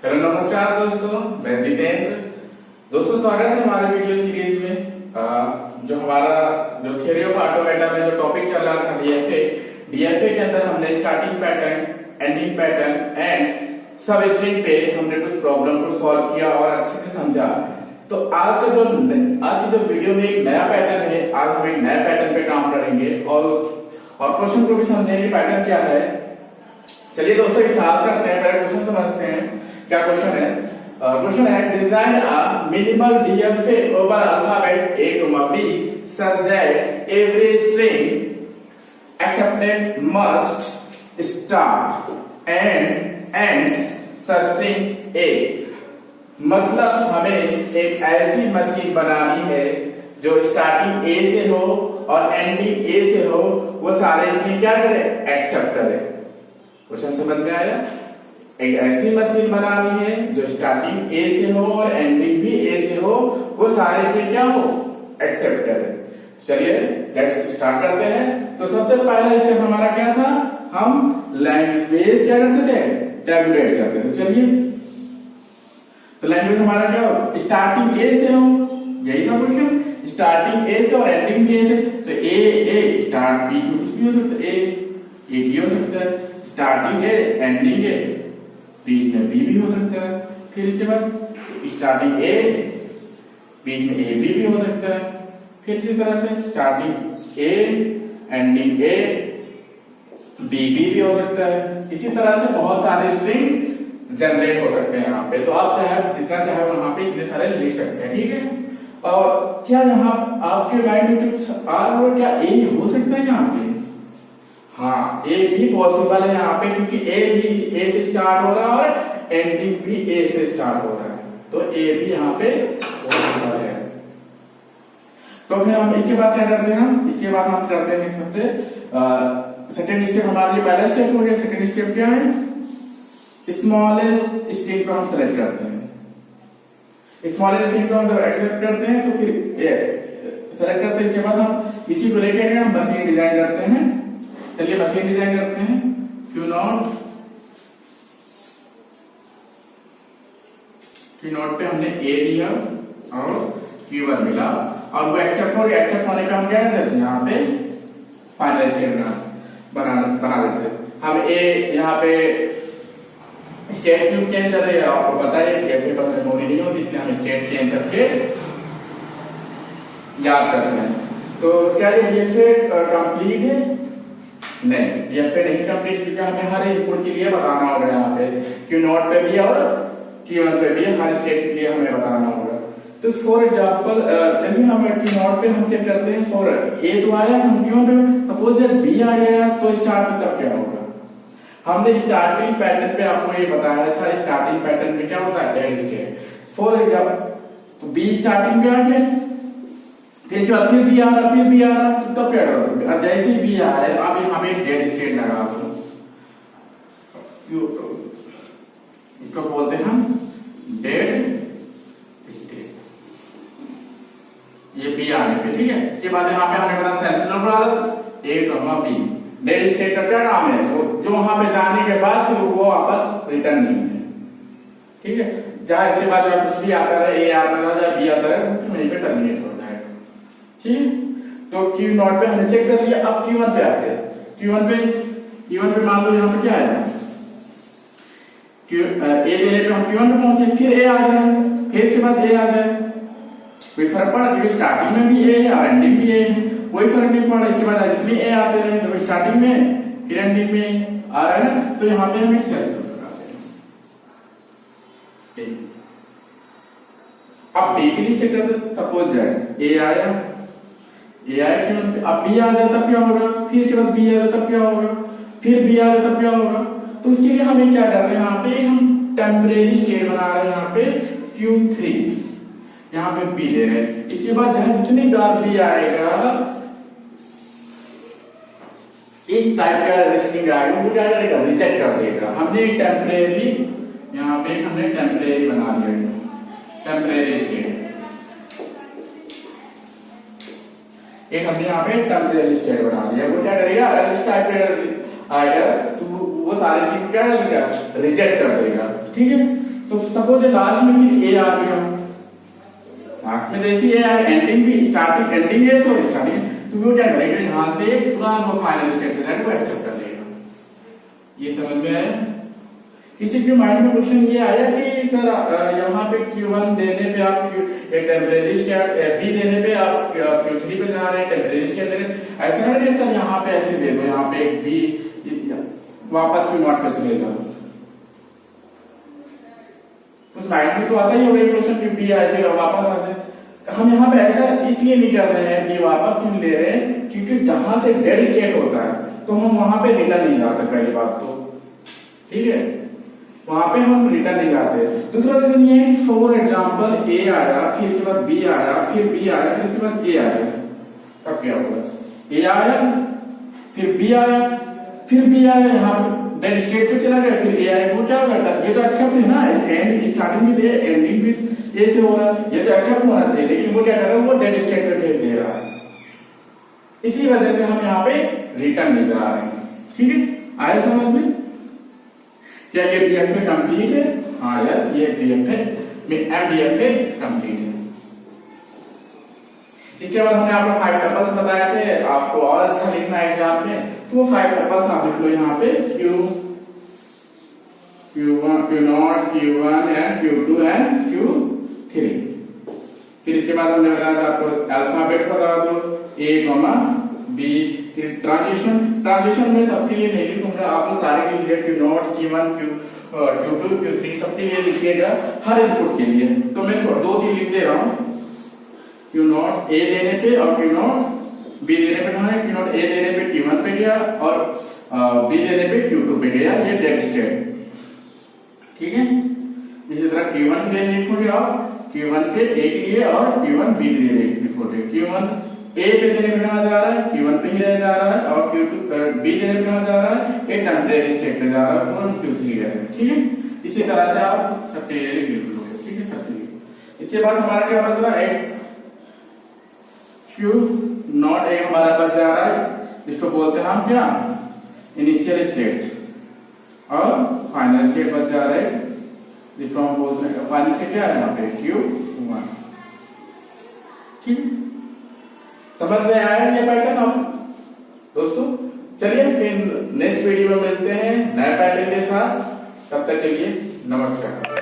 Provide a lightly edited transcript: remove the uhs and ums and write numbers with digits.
Hello नमस्कार दोस्तों, मैं जितेंद्र। दोस्तों स्वागत है हमारे वीडियो सीरीज में। जो हमारा जो थ्योरी ऑफ ऑटोमेटा में जो टॉपिक चल रहा था डीएफए के अंदर हमने starting pattern, ending pattern and सब स्ट्रिंग पे हमने कुछ प्रॉब्लम को सॉल्व किया और अच्छे से समझा। तो आज की जो वीडियो में एक नया पैटर्न है। आज हम एक नए पैटर्न पे काम करेंगे और क्वेश्चन को भी समझेंगे पैटर्न क्या है। चलिए दोस्तों स्टार्ट करते हैं, पहले क्वेश्चन समझते हैं। क्या क्वेश्चन है? क्वेश्चन है design a minimal DFA over alphabet A, B such that every string accepted must start and ends such string A। मतलब हमें एक ऐसी मशीन बनानी है जो स्टार्टिंग A से हो और एंडिंग A से हो, वो सारे स्ट्रिंग क्या करे? एक्सेप्ट करे। क्वेश्चन समझ में आया? एक ऐसी मशीन बनानी है जो स्टार्टिंग ए से हो और एंडिंग भी ए से हो, वो सारे स्ट्रिंग क्या हो? एक्सेप्ट करे। चलिए लेट्स स्टार्ट करते हैं। तो सबसे पहला स्टेप हमारा क्या था? हम लैंग्वेज क्या करते थे? टैबुलेट करते थे। चलिए तो लैंग्वेज हमारा क्या हो? स्टार्टिंग ए से हो, यही था क्वेश्चन। स्टार्टिंग ए से और एंडिंग ए से, तो ए स्टार्ट बीच में कुछ भी हो सकता है, ए भी हो सकता है। स्टार्टिंग ए एंडिंग ए, बीच में बी भी हो सकता है। फिर इसके बाद स्टार्टिंग ए बीच में ए बी भी हो सकता है। फिर इसी तरह से starting A ending A B भी हो सकता है। इसी तरह से बहुत सारे स्ट्रिंग जनरेट हो सकते हैं यहाँ पे। तो आप चाहे जितना चाहे वहां पे इतने सारे लिख सकते हैं, ठीक है। और क्या यहाँ आपके माइंड में कुछ आ रहा है? क्या ए हो सकता है यहाँ पे? हाँ, ए भी पॉसिबल है यहाँ पे, क्योंकि ए भी ए से स्टार्ट हो रहा है और एंडिंग भी ए से स्टार्ट हो रहा है, तो ए भी यहाँ पे पॉसिबल है। तो फिर हम इसके बाद क्या करते हैं? इसके बाद हम करते हैं सबसे सेकेंड स्टेप। हमारा ये पहला स्टेप हो गया। सेकेंड स्टेप क्या है? स्मॉलेस्ट स्ट्रिंग को हम सेलेक्ट करते हैं। स्मॉलेस्ट स्ट्रिंग को हम जब एक्सेप्ट करते हैं तो फिर सेलेक्ट करते हैं। इसके बाद हम इसी को लेकर हम मशीन डिजाइन करते हैं। चलिए मशीन डिजाइन करते हैं। क्यू नॉट पे हमने ए दिया और Q1 मिला और वो एक्सेप्ट हो गया। एक्सेप्ट होने का हम क्या करते हैं? यहाँ पे फाइनल स्टेट बना देते हैं। हम ए यहाँ पे स्टेट क्यों चेंज कर रहे हैं आपको पता है, कैसे पर मेमोरी नहीं होती, इसलिए हम स्टेट चेंज करके याद करते हैं। तो क्या ये कंप्लीट है? नहीं, ये फिर नहीं कंप्लीट, क्योंकि हमें हर इनपुट के लिए बताना होगा। यहाँ पे क्यू नॉट पे भी और Q1 पे भी हर स्टेट के लिए हमें बताना होगा। तो फॉर एग्जाम्पल चलिए हम क्यू नॉट पे हम चेक करते हैं। फॉर ए तो आया, हम क्यू पे सपोज जब बी आ गया तो स्टार्ट में तब क्या होगा? हमने स्टार्टिंग पैटर्न पे आपको ये बताया था। स्टार्टिंग पैटर्न में क्या होता है? Dead state. फॉर एग्जाम्पल तो बी स्टार्टिंग पे आ गया, फिर जो फिर भी आ रहा, फिर भी आ रहा, तो तब क्या करोगे? अब जैसे ही भी आ रहा है अब यहाँ पे डेड स्टेट लगा दो। इसको बोलते हैं हम डेड स्टेट। ये बी आने पे, ठीक है। इसके बाद यहाँ पे हमें पता central A B. Dead state का क्या काम है? जो वहां पे जाने के बाद फिर वो वापस रिटर्न नहीं है, ठीक है। जहां इसके बाद कुछ भी आता रहे, ए आता रहा या बी आता रहे, वहीं पे टर्मिनेट हो जाएगा, ठीक। तो क्यू नॉट पे हमने चेक कर लिया। अब Q1 पे आते हैं। Q1 पे मान लो यहाँ पे क्या है? ए लेने पे हम Q1 पे पहुंचे, फिर ए आ जाए, फिर इसके बाद ए आ जाए, कोई फर्क पड़ा? क्योंकि स्टार्टिंग में भी ए है और एंडिंग भी ए है, कोई फर्क नहीं पड़ा। इसके बाद जितने ए आते रहे, तो स्टार्टिंग में फिर एंडिंग में आ रहा है ना, तो यहाँ पे हम एक सेल्फ लगाते हैं। अब बी के लिए चेक करते। सपोज जाए ए आया Q1 अब बी आ जाए तब क्या होगा? फिर इसके बाद बी आ जाए तब क्या होगा? फिर बी आ जाए तब क्या होगा? तो उसके लिए हमें क्या कर रहे हैं? यहाँ पे हम टेम्परेरी स्टेट बना रहे हैं। यहाँ पे Q3, यहाँ पे बी ले रहे हैं। इसके बाद जहां जितनी बार बी आएगा इस टाइप का स्ट्रिंग आएगा, वो क्या करेगा? रिजेक्ट कर देगा। हमने टेम्परेरी यहाँ पे हमने टेम्परेरी बना लिया, टेम्परेरी स्टेट। एक हमने यहाँ पे टेम्परेरी स्टेट बना लिया। वो क्या करेगा? इस टाइप का आएगा तो वो सारे चीज क्या रिजेक्ट कर देगा, ठीक है। तो सपोज लास्ट में फिर ए आ गया, लास्ट में जैसी ए एंडिंग भी स्टार्टिंग एंडिंग है तो स्टार्टिंग, तो वो क्या करेगा यहां से पूरा वो फाइनल स्टेटमेंट को एक्सेप्ट कर लेगा। ये समझ में आया? किसी के माइंड में क्वेश्चन ये आया कि सर यहाँ पे Q1 देने पे आप टेम्परेरी स्टेट, बी देने पे आप Q3 पे जा रहे हैं, टेम्परेरी स्टेट दे रहे हैं, ऐसा नहीं सर यहाँ पे ऐसे दे दो, यहाँ पे एक बी वापस Q0 पे चले जाओ। उस माइंड में तो आता ही होगा क्वेश्चन कि बी आ जाएगा वापस आ जाए। हम यहाँ पे ऐसा इसलिए नहीं कर रहे हैं कि वापस क्यों ले रहे हैं, क्योंकि जहां से डेड स्टेट होता है तो हम वहां पे रिटर्न नहीं जाते, पहली बात तो ठीक है, वहां पे हम रिटर्न नहीं जाते। दूसरा रीजन ये है कि फॉर एग्जाम्पल ए आया, फिर उसके बाद बी आया, फिर बी आया, फिर उसके बाद ए आया, तब क्या होगा? ए आया, फिर बी आया, फिर बी आया, यहाँ डेड स्टेट पे चला गया, फिर ए आया, वो क्या होगा? ये तो एक्सेप्ट है ना, एंड स्टार्टिंग भी एंडिंग भी ए से हो रहा है, ये तो एक्सेप्ट होना चाहिए, लेकिन वो क्या कर रहा है, वो डेड स्टेट पे भेज दे रहा है। इसी वजह से हम यहाँ पे रिटर्न नहीं जा रहे हैं। ठीक है, आया समझ में? क्या ये डीएफए कंप्लीट है? हाँ यस, ये डीएफए एमडीएफए कंप्लीट है। इसके बाद हमने आपको 5 टपल्स बताए थे, आपको और अच्छा लिखना है एग्जाम में, तो वो 5 टपल्स आप लिख लो यहाँ पे, Q1, Q0, Q1 and Q2 and Q3। फिर इसके बाद हमने बताया था आपको अल्फाबेट्स बता दो, A, B, फिर ट्रांजिशन में सबके लिए नहीं लिखूंगा, आप लोग सारे के लिए Q0, Q1, Q2, Q3 सबके लिए लिखिएगा हर इनपुट के लिए। तो मैं 2-3 लिख दे रहा हूँ, Q0 A देने पे और Q0 B देने पे कहा है, Q0 A देने पे Q1 पे गया और B देने पे Q2 पे गया, ये डेड स्टेट। ठीक है, इसी तरह Q1 के लिए लिखोगे और Q1 पे A के लिए और Q1 B के लिए लिखोगे। Q1 A पे देने पे कहा जा रहा है, Q1 पे ही रह जा रहा है, और Q2 B देने पे कहा जा रहा है, एक टेम्परेरी स्टेट पे जा रहा है, और Q3 है। ठीक है, इसी तरह से आप सबके लिए लिख लोगे। ठीक है, सबके लिए। इसके बाद हमारा क्या बच रहा है, Q0 एक हमारा बच जा रहा है, इसको बोलते हैं हम क्या, इनिशियल स्टेट, और फाइनल स्टेट बच जा रहा है, जिसको हम बोलते हैं फाइनल स्टेट क्या है यहाँ पे Q1। ठीक, समझ में आया ये पैटर्न आप दोस्तों? चलिए फिर नेक्स्ट वीडियो में मिलते हैं नए पैटर्न के साथ, तब तक के लिए नमस्कार।